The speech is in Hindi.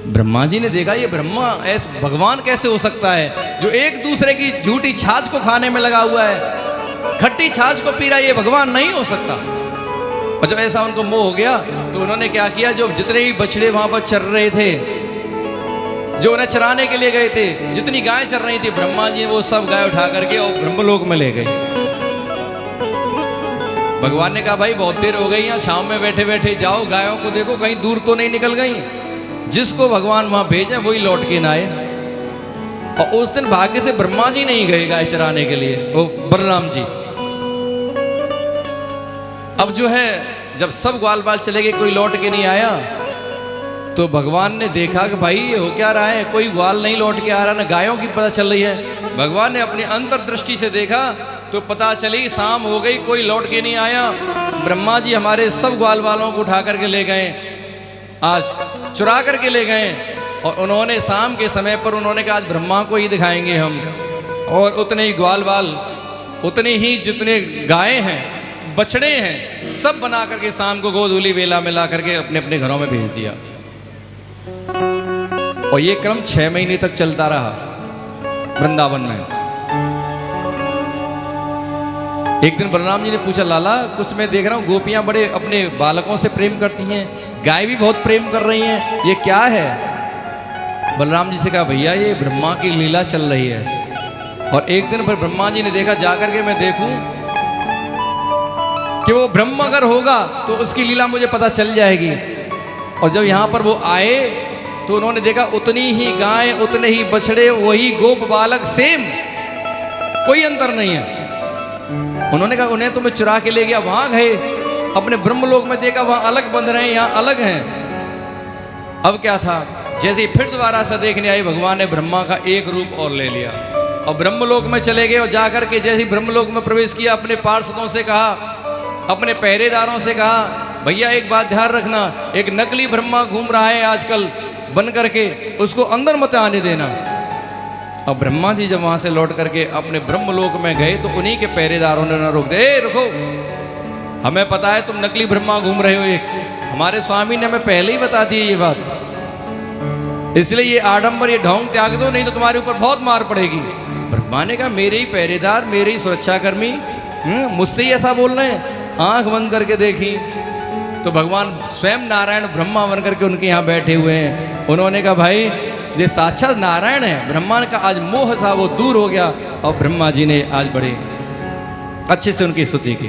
ब्रह्मा जी ने देखा ये ब्रह्मा ऐसे भगवान कैसे हो सकता है जो एक दूसरे की झूठी छाछ को खाने में लगा हुआ है, खट्टी छाछ को पी रहा है, ये भगवान नहीं हो सकता। और जब ऐसा उनको मोह हो गया तो उन्होंने क्या किया, जो जितने भी बछड़े वहां पर चर रहे थे, जो उन्हें चराने के लिए गए थे, जितनी गाय चर रही थी, ब्रह्मा जी ने वो सब गाय उठा करके और ब्रह्मलोक में ले गए। भगवान ने कहा भाई बहुत देर हो गई, यहाँ छांव में बैठे बैठे, जाओ गायों को देखो कहीं दूर तो नहीं निकल गई। जिसको भगवान वहां भेजे वही लौट के ना आए। और उस दिन भाग्य से ब्रह्मा जी नहीं गए गाय चराने के लिए, वो बलराम जी। अब जो है जब सब ग्वाल बाल चले गए, कोई लौट के नहीं आया, तो भगवान ने देखा कि भाई ये हो क्या रहा है, कोई ग्वाल नहीं लौट के आ रहा, ना गायों की पता चल रही है। भगवान ने अपनी अंतर्दृष्टि से देखा तो पता चली शाम हो गई, कोई लौट के नहीं आया। ब्रह्मा जी हमारे सब ग्वाल बालों को उठा करके ले गए, आज चुरा करके ले गए। और उन्होंने शाम के समय पर उन्होंने कहा आज ब्रह्मा को ही दिखाएंगे हम, और उतने ही ग्वाल बाल, उतने ही जितने गायें हैं, बछड़े हैं, सब बना करके शाम को गोधूली वेला में ला करके अपने अपने घरों में भेज दिया। और ये क्रम 6 महीने तक चलता रहा वृंदावन में। एक दिन बलराम जी ने पूछा, लाला कुछ मैं देख रहा हूं गोपियां बड़े अपने बालकों से प्रेम करती हैं, गाय भी बहुत प्रेम कर रही हैं, ये क्या है? बलराम जी से कहा भैया ये ब्रह्मा की लीला चल रही है। और एक दिन फिर ब्रह्मा जी ने देखा, जाकर के मैं देखूं कि वो ब्रह्म अगर होगा तो उसकी लीला मुझे पता चल जाएगी। और जब यहां पर वो आए तो उन्होंने देखा उतनी ही गाय, उतने ही बछड़े, वही गोप बालक, सेम, कोई अंतर नहीं है। उन्होंने कहा उन्हें तो मैं चुरा के ले गया, वहां गए अपने ब्रह्मलोक में देखा वहां अलग बंध रहे हैं, यहां अलग हैं। अब क्या था, जैसे ही फिर दोबारा से देखने आई, भगवान ने ब्रह्मा का एक रूप और ले लिया और ब्रह्मलोक में चले गए। और जाकर के जैसे ही ब्रह्मलोक में प्रवेश किया, अपने पार्षदों से कहा, अपने पहरेदारों से कहा, भैया एक बात ध्यान रखना, एक नकली ब्रह्मा घूम रहा है आजकल बन करके, उसको अंदर मत आने देना। और ब्रह्मा जी जब वहां से लौट करके अपने ब्रह्मलोक में गए तो उन्हीं के पहरेदारों ने ना रोक दे, रुको, हमें पता है तुम नकली ब्रह्मा घूम रहे हो, एक हमारे स्वामी ने हमें पहले ही बता दी ये बात, इसलिए ये आडंबर, ये ढोंग त्याग दो, नहीं तो तुम्हारे ऊपर बहुत मार पड़ेगी। ब्रह्मा ने कहा मेरे ही पहरेदार, मेरे ही सुरक्षाकर्मी मुझसे ही ऐसा बोल रहे हैं? आंख बंद करके देखी तो भगवान स्वयं नारायण ब्रह्मा बन करके उनके यहाँ बैठे हुए हैं। उन्होंने कहा भाई ये साक्षात नारायण है। ब्रह्मा का आज मोह था वो दूर हो गया और ब्रह्मा जी ने आज बड़े अच्छे से उनकी स्तुति की।